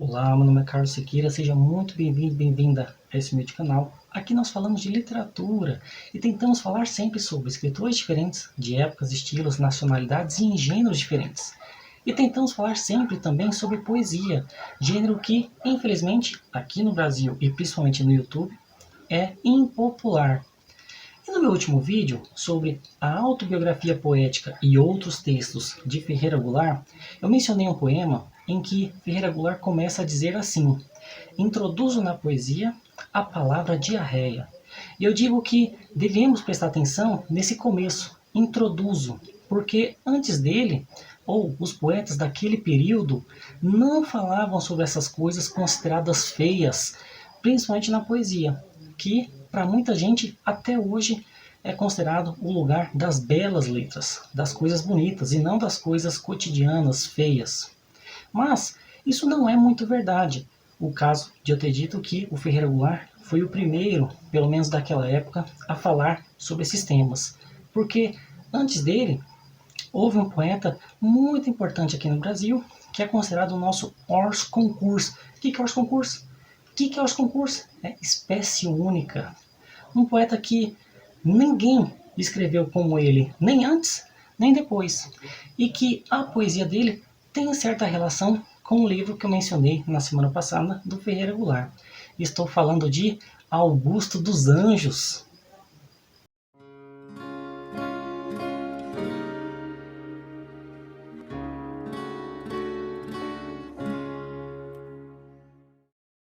Olá, meu nome é Carlos Sequeira, seja muito bem-vindo, bem-vinda a esse humilde canal. Aqui nós falamos de literatura e tentamos falar sempre sobre escritores diferentes, de épocas, estilos, nacionalidades e em gêneros diferentes. E tentamos falar sempre também sobre poesia, gênero que, infelizmente, aqui no Brasil e principalmente no YouTube, é impopular. E no meu último vídeo, sobre a autobiografia poética e outros textos de Ferreira Goulart, eu mencionei um poema em que Ferreira Goulart começa a dizer assim: introduzo na poesia a palavra diarreia. E eu digo que devemos prestar atenção nesse começo, introduzo, porque antes dele, ou os poetas daquele período, não falavam sobre essas coisas consideradas feias, principalmente na poesia, que para muita gente até hoje é considerado o lugar das belas letras, das coisas bonitas e não das coisas cotidianas, feias. Mas isso não é muito verdade. O caso de eu ter dito que o Ferreira Goulart foi o primeiro, pelo menos daquela época, a falar sobre esses temas. Porque antes dele, houve um poeta muito importante aqui no Brasil, que é considerado o nosso Ors Concurs. O que é Ors Concurs? O que é Ors Concurs? É espécie única. Um poeta que ninguém escreveu como ele, nem antes, nem depois. E que a poesia dele tem certa relação com o livro que eu mencionei na semana passada, do Ferreira Goulart. Estou falando de Augusto dos Anjos.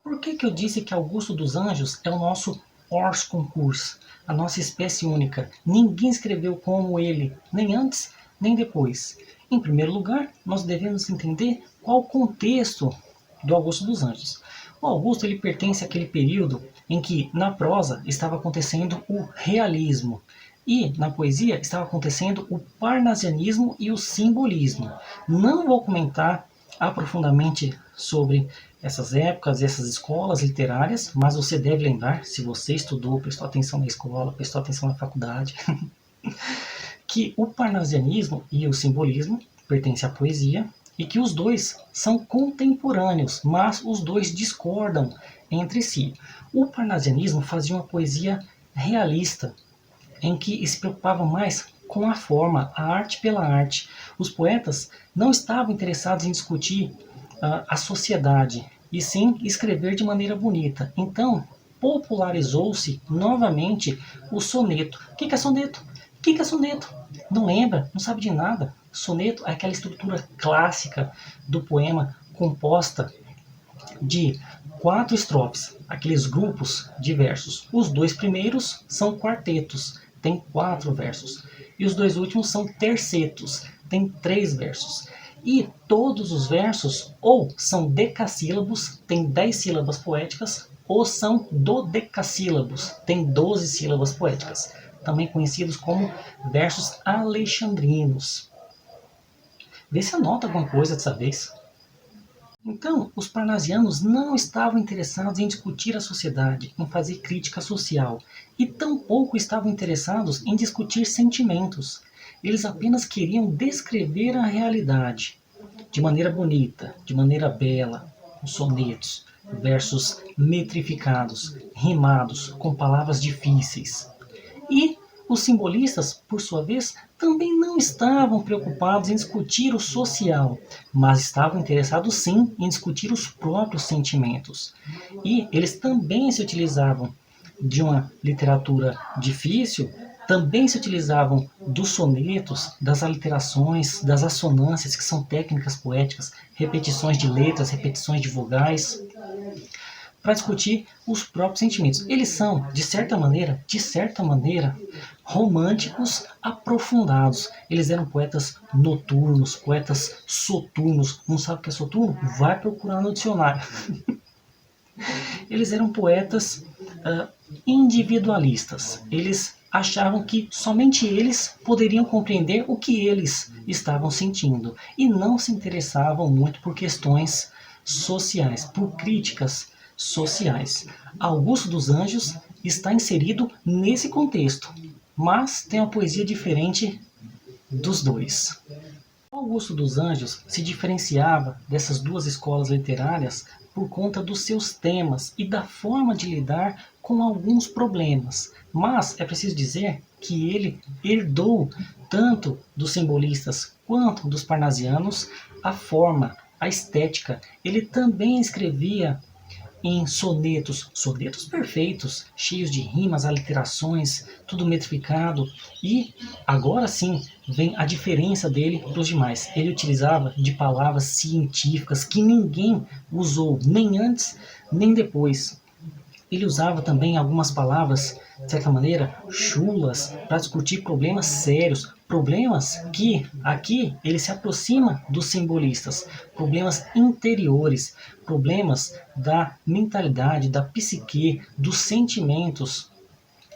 Por que eu disse que Augusto dos Anjos é o nosso Ors Concurs, a nossa espécie única? Ninguém escreveu como ele, nem antes, nem depois. Em primeiro lugar, nós devemos entender qual o contexto do Augusto dos Anjos. O Augusto ele pertence àquele período em que, na prosa, estava acontecendo o realismo. E, na poesia, estava acontecendo o parnasianismo e o simbolismo. Não vou comentar aprofundadamente sobre essas épocas, essas escolas literárias, mas você deve lembrar, se você estudou, prestou atenção na escola, prestou atenção na faculdade, que o parnasianismo e o simbolismo pertencem à poesia e que os dois são contemporâneos, mas os dois discordam entre si. O parnasianismo fazia uma poesia realista, em que se preocupava mais com a forma, a arte pela arte. Os poetas não estavam interessados em discutir a sociedade, e sim escrever de maneira bonita. Então, popularizou-se novamente o soneto. O que é soneto? O que é soneto? Não lembra? Não sabe de nada? Soneto é aquela estrutura clássica do poema composta de 4 estrofes, aqueles grupos de versos. Os 2 primeiros são quartetos, tem 4 versos. E os 2 últimos são tercetos, tem 3 versos. E todos os versos ou são decassílabos, tem 10 sílabas poéticas, ou são dodecassílabos, tem 12 sílabas poéticas, também conhecidos como versos alexandrinos. Vê se anota alguma coisa dessa vez. Então, os parnasianos não estavam interessados em discutir a sociedade, em fazer crítica social, e tampouco estavam interessados em discutir sentimentos. Eles apenas queriam descrever a realidade, de maneira bonita, de maneira bela, com sonetos, versos metrificados, rimados, com palavras difíceis. E os simbolistas, por sua vez, também não estavam preocupados em discutir o social, mas estavam interessados sim em discutir os próprios sentimentos. E eles também se utilizavam de uma literatura difícil, também se utilizavam dos sonetos, das aliterações, das assonâncias, que são técnicas poéticas, repetições de letras, repetições de vogais, para discutir os próprios sentimentos. Eles são, de certa maneira, românticos aprofundados. Eles eram poetas noturnos, poetas soturnos. Não sabe o que é soturno? Vai procurar no dicionário. Eles eram poetas individualistas. Eles achavam que somente eles poderiam compreender o que eles estavam sentindo e não se interessavam muito por questões sociais, por críticas sociais. Augusto dos Anjos está inserido nesse contexto, mas tem uma poesia diferente dos dois. Augusto dos Anjos se diferenciava dessas duas escolas literárias por conta dos seus temas e da forma de lidar com alguns problemas. Mas é preciso dizer que ele herdou tanto dos simbolistas quanto dos parnasianos a forma, a estética. Ele também escrevia em sonetos, sonetos perfeitos, cheios de rimas, aliterações, tudo metrificado. E agora sim vem a diferença dele dos demais. Ele utilizava de palavras científicas que ninguém usou, nem antes nem depois. Ele usava também algumas palavras, de certa maneira, chulas, para discutir problemas sérios, problemas que aqui ele se aproxima dos simbolistas, problemas interiores, problemas da mentalidade, da psique, dos sentimentos,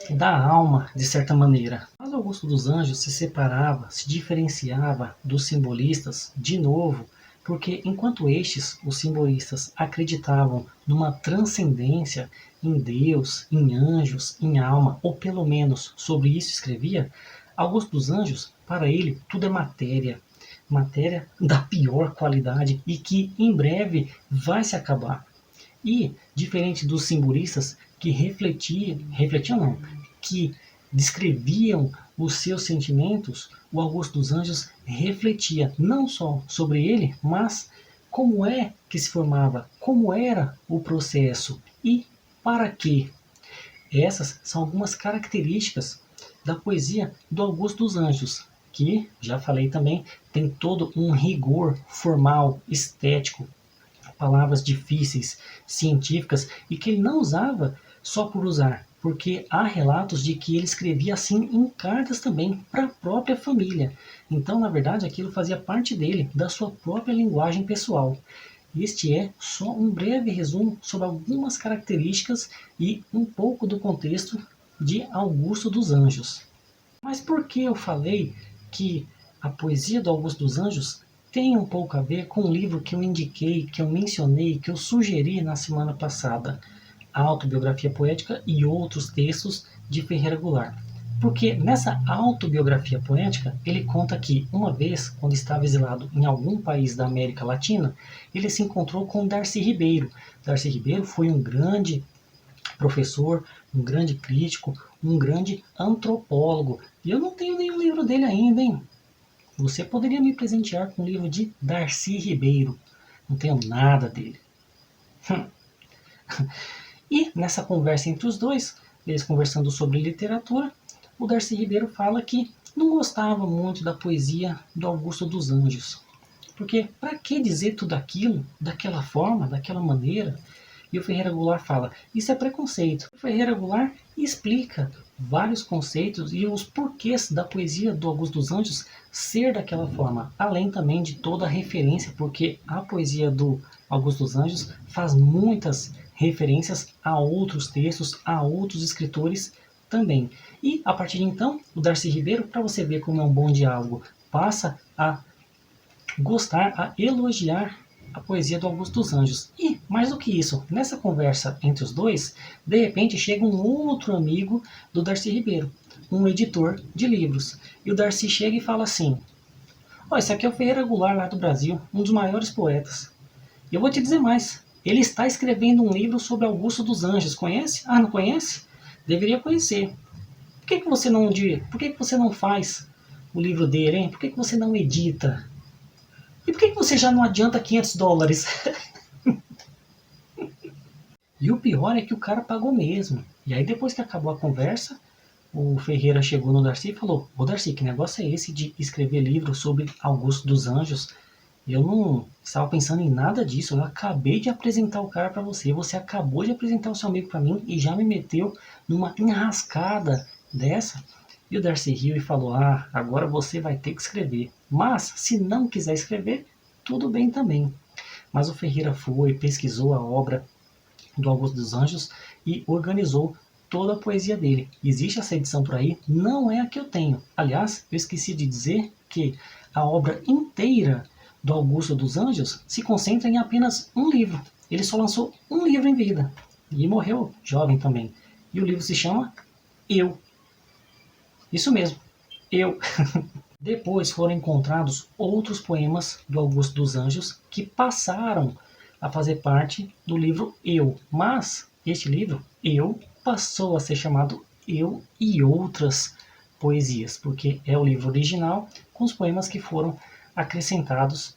da alma, de certa maneira. Mas Augusto dos Anjos se separava, se diferenciava dos simbolistas, de novo, porque enquanto estes, os simbolistas, acreditavam numa transcendência em Deus, em anjos, em alma, ou pelo menos sobre isso escrevia, Augusto dos Anjos, para ele, tudo é matéria, matéria da pior qualidade e que em breve vai se acabar. E, diferente dos simbolistas que refletiam não, que descreviam os seus sentimentos, o Augusto dos Anjos refletia não só sobre ele, mas como é que se formava, como era o processo e para quê. Essas são algumas características da poesia do Augusto dos Anjos, que, já falei também, tem todo um rigor formal, estético, palavras difíceis, científicas, e que ele não usava só por usar, porque há relatos de que ele escrevia assim em cartas também para a própria família. Então, na verdade, aquilo fazia parte dele, da sua própria linguagem pessoal. Este é só um breve resumo sobre algumas características e um pouco do contexto de Augusto dos Anjos. Mas por que eu falei que a poesia do Augusto dos Anjos tem um pouco a ver com o livro que eu indiquei, que eu mencionei, que eu sugeri na semana passada, a Autobiografia Poética e Outros Textos de Ferreira Goulart? Porque nessa autobiografia poética, ele conta que, uma vez, quando estava exilado em algum país da América Latina, ele se encontrou com Darcy Ribeiro. Darcy Ribeiro foi um grande professor, um grande crítico, um grande antropólogo. E eu não tenho nenhum livro dele ainda, hein? Você poderia me presentear com um livro de Darcy Ribeiro. Não tenho nada dele. E nessa conversa entre os dois, eles conversando sobre literatura, o Darcy Ribeiro fala que não gostava muito da poesia do Augusto dos Anjos. Porque para que dizer tudo aquilo, daquela forma, daquela maneira? E o Ferreira Goulart fala, isso é preconceito. O Ferreira Goulart explica vários conceitos e os porquês da poesia do Augusto dos Anjos ser daquela forma, além também de toda a referência, porque a poesia do Augusto dos Anjos faz muitas referências a outros textos, a outros escritores também. E a partir de então, o Darcy Ribeiro, para você ver como é um bom diálogo, passa a gostar, a elogiar a poesia do Augusto dos Anjos. E, mais do que isso, nessa conversa entre os dois, de repente chega um outro amigo do Darcy Ribeiro, um editor de livros. E o Darcy chega e fala assim, ó, esse aqui é o Ferreira Goulart lá do Brasil, um dos maiores poetas. E eu vou te dizer mais, ele está escrevendo um livro sobre Augusto dos Anjos, conhece? Ah, não conhece? Deveria conhecer. Por que você não faz o livro dele, hein? Por que você não edita? E por que você já não adianta $500? E o pior é que o cara pagou mesmo. E aí depois que acabou a conversa, o Ferreira chegou no Darcy e falou, ô Darcy, que negócio é esse de escrever livro sobre Augusto dos Anjos? Eu não estava pensando em nada disso, eu acabei de apresentar o cara para você, você acabou de apresentar o seu amigo para mim e já me meteu numa enrascada dessa. E o Darcy riu e falou, ah, agora você vai ter que escrever. Mas, se não quiser escrever, tudo bem também. Mas o Ferreira foi, pesquisou a obra do Augusto dos Anjos e organizou toda a poesia dele. Existe essa edição por aí, não é a que eu tenho. Aliás, eu esqueci de dizer que a obra inteira do Augusto dos Anjos se concentra em apenas um livro. Ele só lançou um livro em vida e morreu jovem também. E o livro se chama Eu. Isso mesmo, Eu. Depois foram encontrados outros poemas do Augusto dos Anjos que passaram a fazer parte do livro Eu. Mas este livro, Eu, passou a ser chamado Eu e Outras Poesias, porque é o livro original com os poemas que foram acrescentados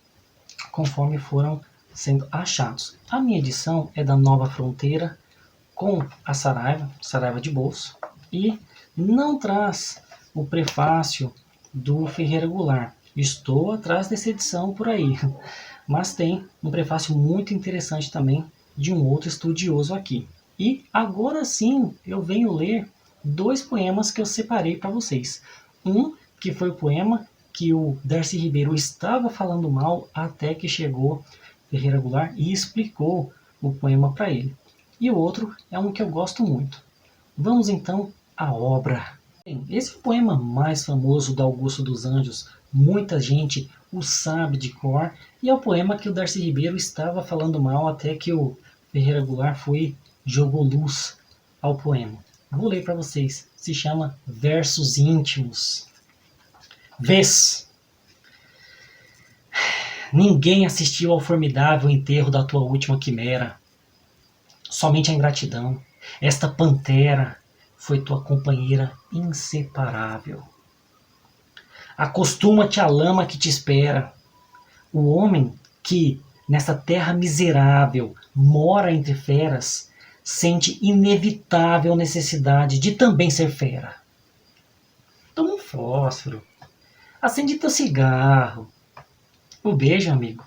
conforme foram sendo achados. A minha edição é da Nova Fronteira, com a Saraiva de bolso, e não traz o prefácio do Ferreira Goulart. Estou atrás dessa edição por aí, mas tem um prefácio muito interessante também de um outro estudioso aqui. E agora sim eu venho ler dois poemas que eu separei para vocês. Um que foi o poema que o Darcy Ribeiro estava falando mal até que chegou Ferreira Goulart e explicou o poema para ele. E o outro é um que eu gosto muito. Vamos então à obra. Bem, esse é o poema mais famoso do Augusto dos Anjos. Muita gente o sabe de cor e é o poema que o Darcy Ribeiro estava falando mal até que o Ferreira Goulart jogou luz ao poema. Vou ler para vocês. Se chama Versos Íntimos. Vês. Ninguém assistiu ao formidável enterro da tua última quimera. Somente a ingratidão. Esta pantera foi tua companheira inseparável. Acostuma-te à lama que te espera. O homem que, nesta terra miserável, mora entre feras, sente inevitável necessidade de também ser fera. Toma um fósforo. Acende teu cigarro. O beijo, amigo,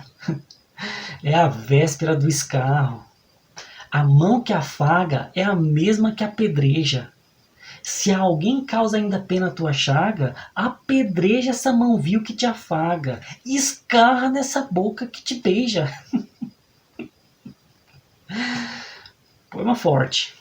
é a véspera do escarro. A mão que afaga é a mesma que apedreja. Se alguém causa ainda pena a tua chaga, apedreja essa mão vil que te afaga. Escarra nessa boca que te beija. Poema forte.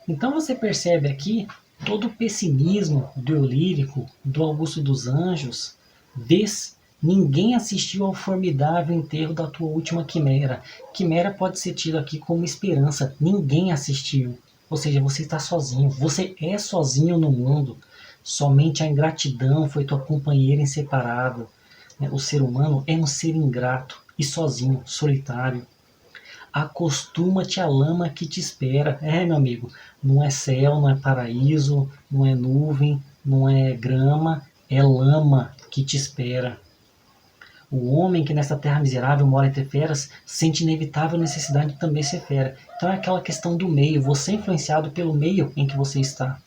Então você percebe aqui todo o pessimismo do eu lírico, do Augusto dos Anjos. Vês, ninguém assistiu ao formidável enterro da tua última quimera. Quimera pode ser tido aqui como esperança. Ninguém assistiu. Ou seja, você está sozinho. Você é sozinho no mundo. Somente a ingratidão foi tua companheira inseparável. O ser humano é um ser ingrato e sozinho, solitário. Acostuma-te à lama que te espera. É, meu amigo, não é céu, não é paraíso, não é nuvem, não é grama, é lama que te espera. O homem que nesta terra miserável mora entre feras sente inevitável necessidade de também ser fera. Então é aquela questão do meio, você é influenciado pelo meio em que você está.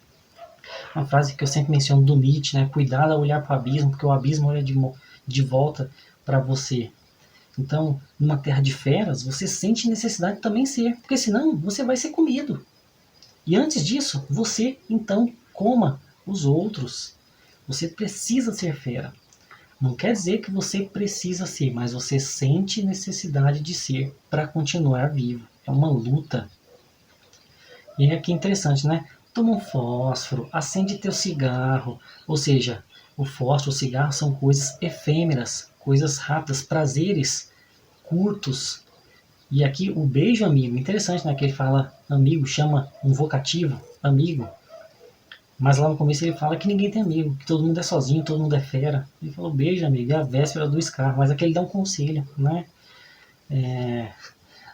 Uma frase que eu sempre menciono do Nietzsche, né? Cuidado ao olhar para o abismo, porque o abismo olha de volta para você. Então, numa terra de feras, você sente necessidade de também ser, porque senão você vai ser comido. E antes disso, você, então, coma os outros. Você precisa ser fera. Não quer dizer que você precisa ser, mas você sente necessidade de ser para continuar vivo. É uma luta. E é aqui interessante, né? Toma um fósforo, acende teu cigarro. Ou seja, o fósforo, o cigarro são coisas efêmeras, coisas rápidas, prazeres curtos. E aqui o beijo amigo, interessante, né? Que ele fala amigo, chama um vocativo, amigo. Mas lá no começo ele fala que ninguém tem amigo, que todo mundo é sozinho, todo mundo é fera. Ele falou, beijo amigo, é a véspera do escarro. Mas aqui ele dá um conselho, né?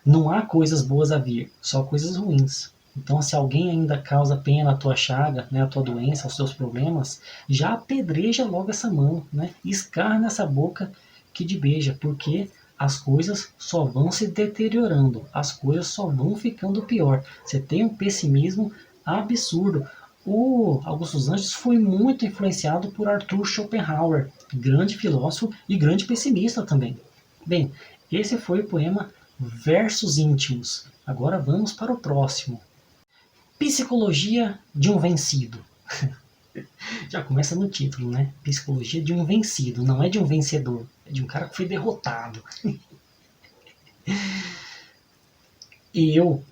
Não há coisas boas a vir, só coisas ruins. Então, se alguém ainda causa pena à tua chaga, né, à tua doença, aos teus problemas, já apedreja logo essa mão, né? Escarra nessa boca que te beija, porque as coisas só vão se deteriorando, as coisas só vão ficando pior. Você tem um pessimismo absurdo. O Augusto dos Anjos foi muito influenciado por Arthur Schopenhauer, grande filósofo e grande pessimista também. Bem, esse foi o poema Versos Íntimos. Agora vamos para o próximo. Psicologia de um vencido. Já começa no título, né? Psicologia de um vencido. Não é de um vencedor. É de um cara que foi derrotado. Eu,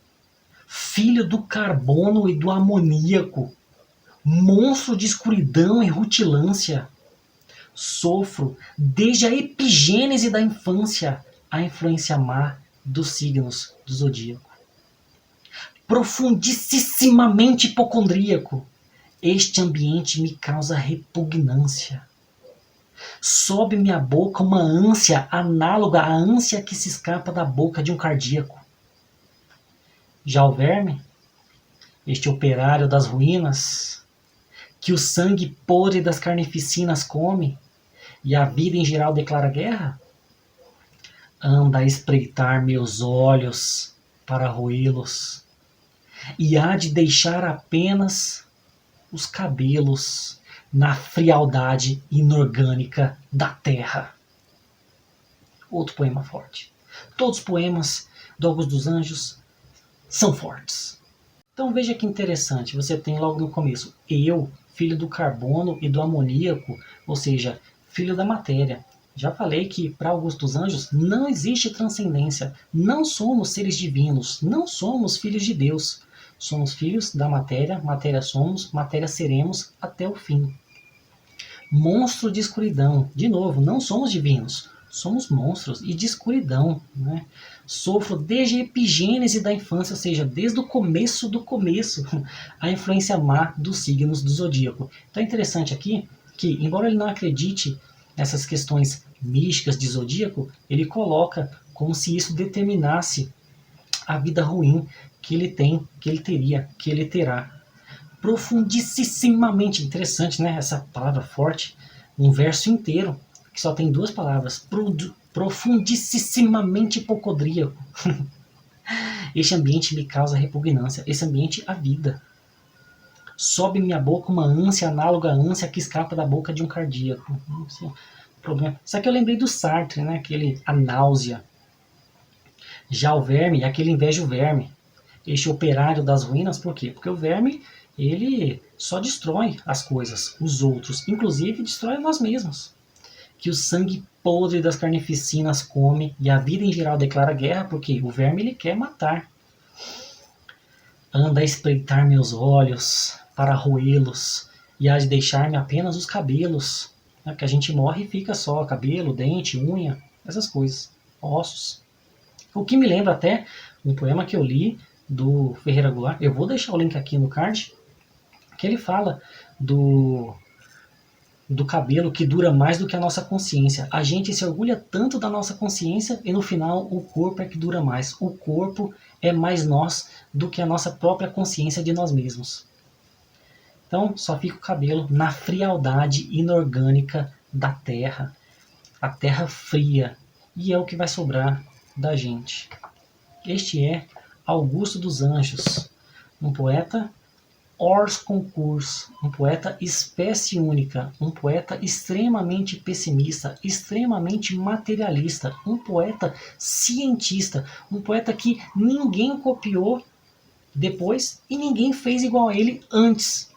filho do carbono e do amoníaco, monstro de escuridão e rutilância, sofro desde a epigênese da infância a influência má dos signos do zodíaco. Profundissimamente hipocondríaco, este ambiente me causa repugnância. Sobe minha boca uma ânsia análoga à ânsia que se escapa da boca de um cardíaco. Já o verme, este operário das ruínas, que o sangue podre das carnificinas come e a vida em geral declara guerra, anda a espreitar meus olhos para roê-los, e há de deixar apenas os cabelos na frialdade inorgânica da terra. Outro poema forte. Todos os poemas do Augusto dos Anjos são fortes. Então veja que interessante, você tem logo no começo, eu, filho do carbono e do amoníaco, ou seja, filho da matéria. Já falei que para Augusto dos Anjos não existe transcendência, não somos seres divinos, não somos filhos de Deus. Somos filhos da matéria, matéria somos, matéria seremos até o fim. Monstro de escuridão, de novo, não somos divinos, somos monstros e de escuridão, né? Sofro desde a epigênese da infância, ou seja, desde o começo do começo, a influência má dos signos do zodíaco. Então é interessante aqui que, embora ele não acredite nessas questões místicas de zodíaco, ele coloca como se isso determinasse a vida ruim que ele tem, que ele teria, que ele terá. Profundissimamente interessante, né? Essa palavra forte, um verso inteiro que só tem duas palavras, profundissimamente hipocondríaco. Este ambiente me causa repugnância, esse ambiente a vida. Sobe minha boca uma ânsia análoga à ânsia que escapa da boca de um cardíaco. Problema. Isso aqui eu lembrei do Sartre, né? A náusea. Já o verme, aquele inveja o verme. Este operário das ruínas, por quê? Porque o verme, ele só destrói as coisas, os outros, inclusive destrói nós mesmos. Que o sangue podre das carnificinas come e a vida em geral declara guerra, porque o verme ele quer matar. Anda a espreitar meus olhos para roê-los e há de deixar-me apenas os cabelos, né? Porque a gente morre e fica só cabelo, dente, unha, essas coisas, ossos. O que me lembra até um poema que eu li do Ferreira Goulart, eu vou deixar o link aqui no card, que ele fala do cabelo que dura mais do que a nossa consciência. A gente se orgulha tanto da nossa consciência e no final o corpo é que dura mais. O corpo é mais nós do que a nossa própria consciência de nós mesmos. Então só fica o cabelo na frialdade inorgânica da terra. A terra fria. E é o que vai sobrar da gente. Este é Augusto dos Anjos, um poeta hors concurso, um poeta espécie única, um poeta extremamente pessimista, extremamente materialista, um poeta cientista, um poeta que ninguém copiou depois e ninguém fez igual a ele antes.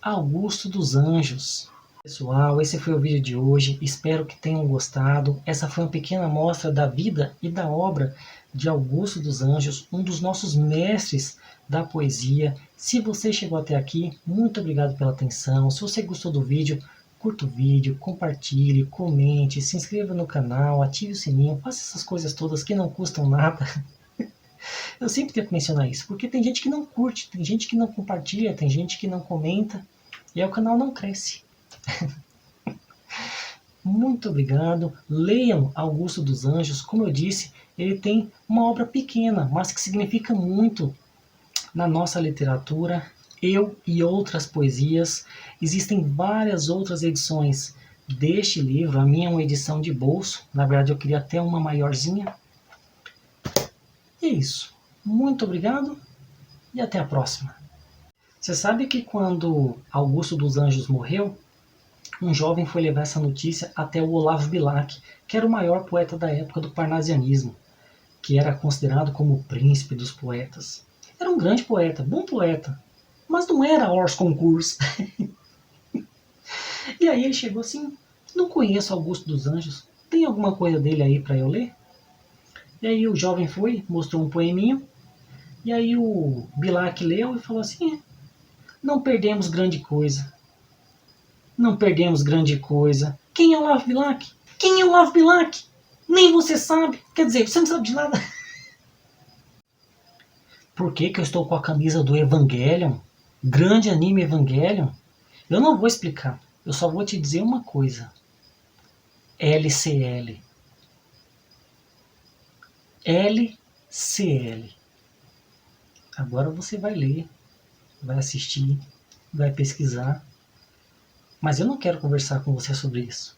Augusto dos Anjos. Pessoal, esse foi o vídeo de hoje, espero que tenham gostado. Essa foi uma pequena amostra da vida e da obra de Augusto dos Anjos, um dos nossos mestres da poesia. Se você chegou até aqui, muito obrigado pela atenção. Se você gostou do vídeo, curta o vídeo, compartilhe, comente, se inscreva no canal, ative o sininho, faça essas coisas todas que não custam nada. Eu sempre tenho que mencionar isso, porque tem gente que não curte, tem gente que não compartilha, tem gente que não comenta, e aí o canal não cresce. Muito obrigado. Leiam Augusto dos Anjos. Como eu disse, ele tem uma obra pequena, mas que significa muito na nossa literatura. Eu e outras poesias. Existem várias outras edições deste livro. A minha é uma edição de bolso. Na verdade, eu queria até uma maiorzinha. E é isso. Muito obrigado e até a próxima. Você sabe que quando Augusto dos Anjos morreu, um jovem foi levar essa notícia até o Olavo Bilac, que era o maior poeta da época do parnasianismo, que era considerado como o príncipe dos poetas. Era um grande poeta, bom poeta, mas não era hors concurso. E aí ele chegou assim, não conheço Augusto dos Anjos, tem alguma coisa dele aí para eu ler? E aí o jovem foi, mostrou um poeminho, e aí o Bilac leu e falou assim, não perdemos grande coisa. Não perdemos grande coisa. Quem é o Olavo Bilac? Quem é o Olavo Bilac? Nem você sabe. Quer dizer, você não sabe de nada. Por que eu estou com a camisa do Evangelion? Grande anime Evangelion? Eu não vou explicar. Eu só vou te dizer uma coisa. LCL. LCL. Agora você vai ler, vai assistir, vai pesquisar. Mas eu não quero conversar com você sobre isso.